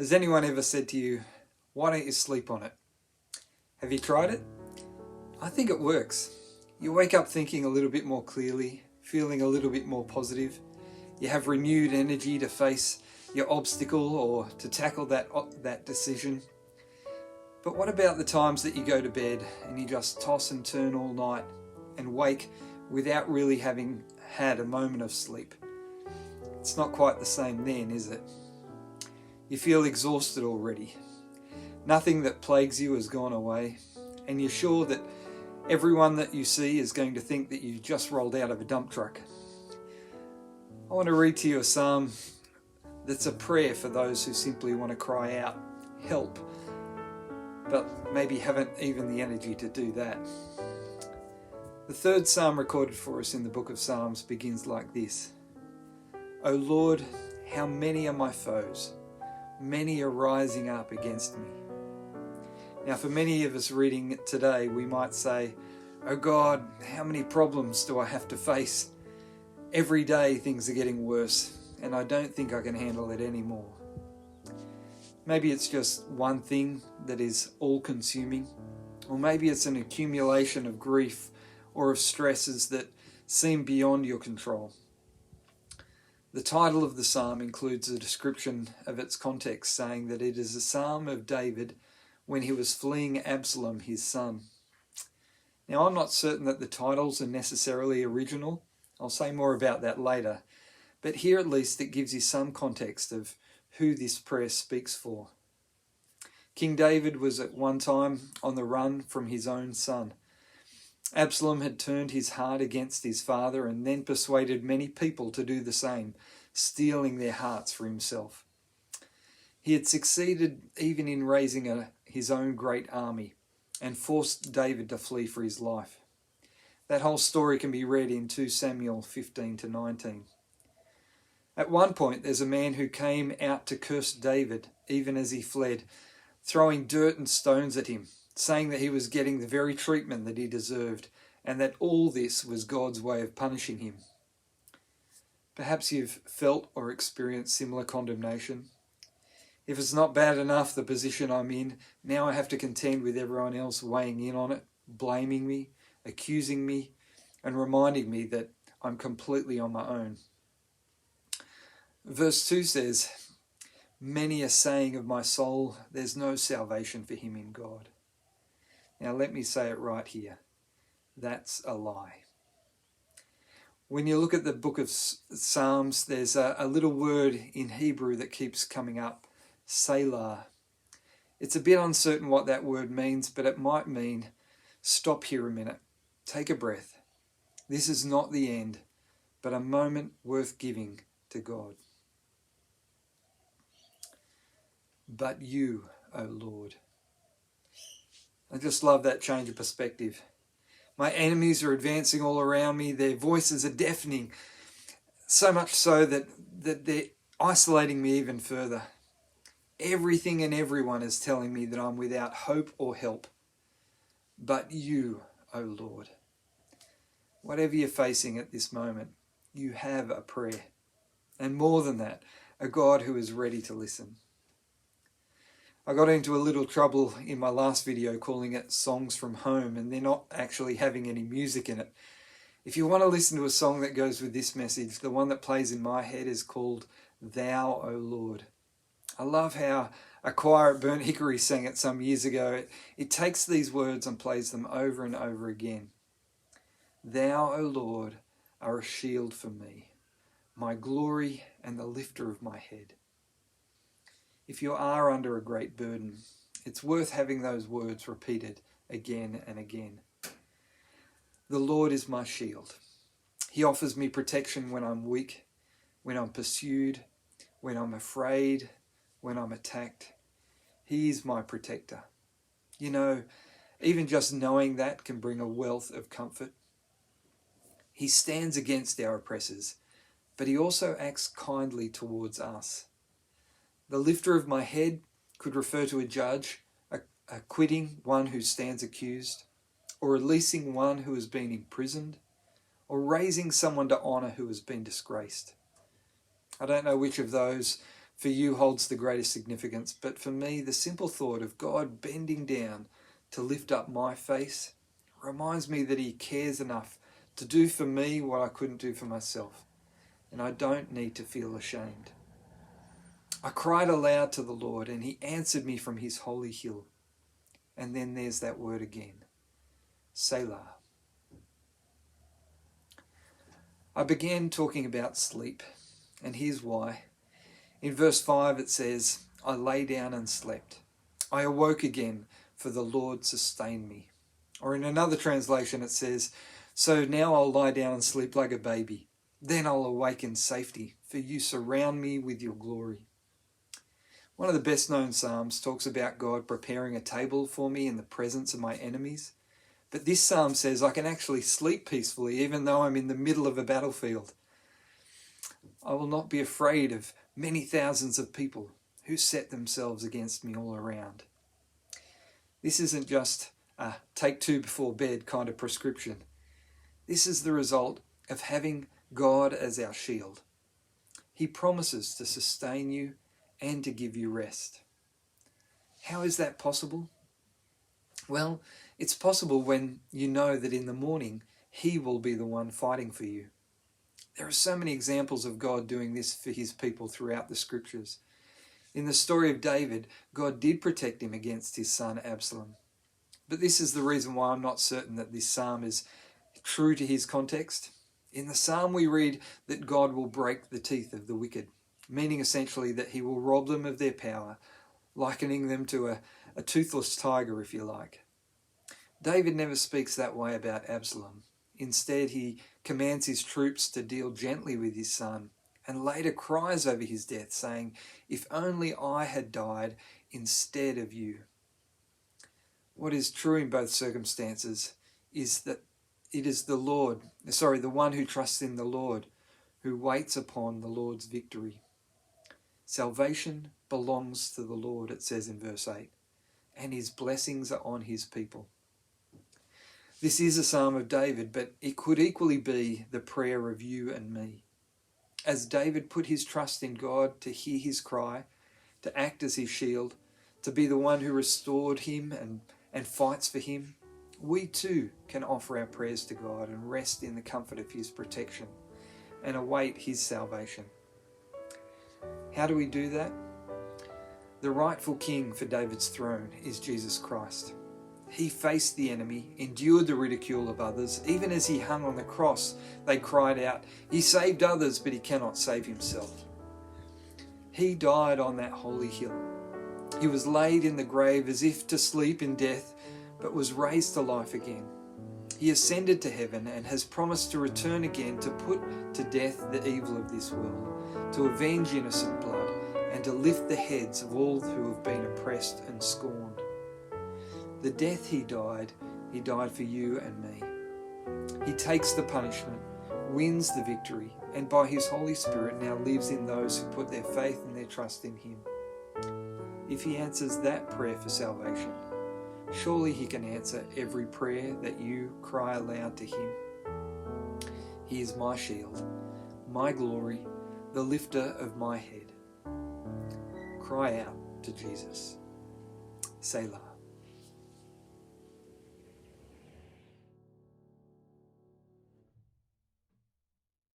Has anyone ever said to you, why don't you sleep on it? Have you tried it? I think it works. You wake up thinking a little bit more clearly, feeling a little bit more positive. You have renewed energy to face your obstacle or to tackle that decision. But what about the times that you go to bed and you just toss and turn all night and wake without really having had a moment of sleep? It's not quite the same then, is it? You feel exhausted already. Nothing that plagues you has gone away, and you're sure that everyone that you see is going to think that you just rolled out of a dump truck. I want to read to you a psalm that's a prayer for those who simply want to cry out, help, but maybe haven't even the energy to do that. The third psalm recorded for us in the book of Psalms begins like this. O Lord, how many are my foes? Many are rising up against me. Now, for many of us reading it today, we might say, oh God, how many problems do I have to face? Every day things are getting worse, and I don't think I can handle it anymore. Maybe it's just one thing that is all-consuming, or maybe it's an accumulation of grief or of stresses that seem beyond your control. The title of the psalm includes a description of its context, saying that it is a psalm of David when he was fleeing Absalom, his son. Now, I'm not certain that the titles are necessarily original. I'll say more about that later. But here at least it gives you some context of who this prayer speaks for. King David was at one time on the run from his own son. Absalom had turned his heart against his father and then persuaded many people to do the same, stealing their hearts for himself. He had succeeded even in raising his own great army and forced David to flee for his life. That whole story can be read in 2 Samuel 15-19. At one point, there's a man who came out to curse David even as he fled, throwing dirt and stones at him, saying that he was getting the very treatment that he deserved and that all this was God's way of punishing him. Perhaps you've felt or experienced similar condemnation. If it's not bad enough, the position I'm in, now I have to contend with everyone else weighing in on it, blaming me, accusing me, and reminding me that I'm completely on my own. Verse 2 says, many are saying of my soul, there's no salvation for him in God. Now let me say it right here. That's a lie. When you look at the book of Psalms, there's a little word in Hebrew that keeps coming up, Selah. It's a bit uncertain what that word means, but it might mean stop here a minute, take a breath. This is not the end, but a moment worth giving to God. But you, O Lord. I just love that change of perspective. My enemies are advancing all around me. Their voices are deafening, so much so that they're isolating me even further. Everything and everyone is telling me that I'm without hope or help. But you, O Lord, whatever you're facing at this moment, you have a prayer. And more than that, a God who is ready to listen. I got into a little trouble in my last video calling it Songs from Home, and they're not actually having any music in it. If you want to listen to a song that goes with this message, the one that plays in my head is called Thou, O Lord. I love how a choir at Burnt Hickory sang it some years ago. It takes these words and plays them over and over again. Thou, O Lord, are a shield for me, my glory and the lifter of my head. If you are under a great burden, it's worth having those words repeated again and again. The Lord is my shield. He offers me protection when I'm weak, when I'm pursued, when I'm afraid, when I'm attacked. He is my protector. You know, even just knowing that can bring a wealth of comfort. He stands against our oppressors, but he also acts kindly towards us. The lifter of my head could refer to a judge, acquitting one who stands accused, or releasing one who has been imprisoned, or raising someone to honour who has been disgraced. I don't know which of those for you holds the greatest significance, but for me, the simple thought of God bending down to lift up my face reminds me that he cares enough to do for me what I couldn't do for myself, and I don't need to feel ashamed. I cried aloud to the Lord, and he answered me from his holy hill. And then there's that word again, Selah. I began talking about sleep, and here's why. In verse 5 it says, I lay down and slept. I awoke again, for the Lord sustained me. Or in another translation it says, so now I'll lie down and sleep like a baby. Then I'll awake in safety, for you surround me with your glory. One of the best known psalms talks about God preparing a table for me in the presence of my enemies. But this psalm says I can actually sleep peacefully even though I'm in the middle of a battlefield. I will not be afraid of many thousands of people who set themselves against me all around. This isn't just a take two before bed kind of prescription. This is the result of having God as our shield. He promises to sustain you and to give you rest. How is that possible? Well, it's possible when you know that in the morning he will be the one fighting for you. There are so many examples of God doing this for his people throughout the scriptures. In the story of David, God did protect him against his son Absalom. But this is the reason why I'm not certain that this psalm is true to his context. In the psalm we read that God will break the teeth of the wicked, meaning essentially that he will rob them of their power, likening them to a toothless tiger, if you like. David never speaks that way about Absalom. Instead, he commands his troops to deal gently with his son, and later cries over his death, saying, if only I had died instead of you. What is true in both circumstances is that it is the one who trusts in the Lord, who waits upon the Lord's victory. Salvation belongs to the Lord, it says in verse 8, and his blessings are on his people. This is a psalm of David, but it could equally be the prayer of you and me. As David put his trust in God to hear his cry, to act as his shield, to be the one who restored him and fights for him, we too can offer our prayers to God and rest in the comfort of his protection and await his salvation. How do we do that? The rightful king for David's throne is Jesus Christ. He faced the enemy, endured the ridicule of others. Even as he hung on the cross, they cried out, he saved others, but he cannot save himself. He died on that holy hill. He was laid in the grave as if to sleep in death, but was raised to life again. He ascended to heaven and has promised to return again to put to death the evil of this world, to avenge innocent blood, and to lift the heads of all who have been oppressed and scorned. The death he died for you and me. He takes the punishment, wins the victory, and by his Holy Spirit now lives in those who put their faith and their trust in him. If he answers that prayer for salvation, surely he can answer every prayer that you cry aloud to him. He is my shield, my glory, the lifter of my head. Cry out to Jesus. Selah.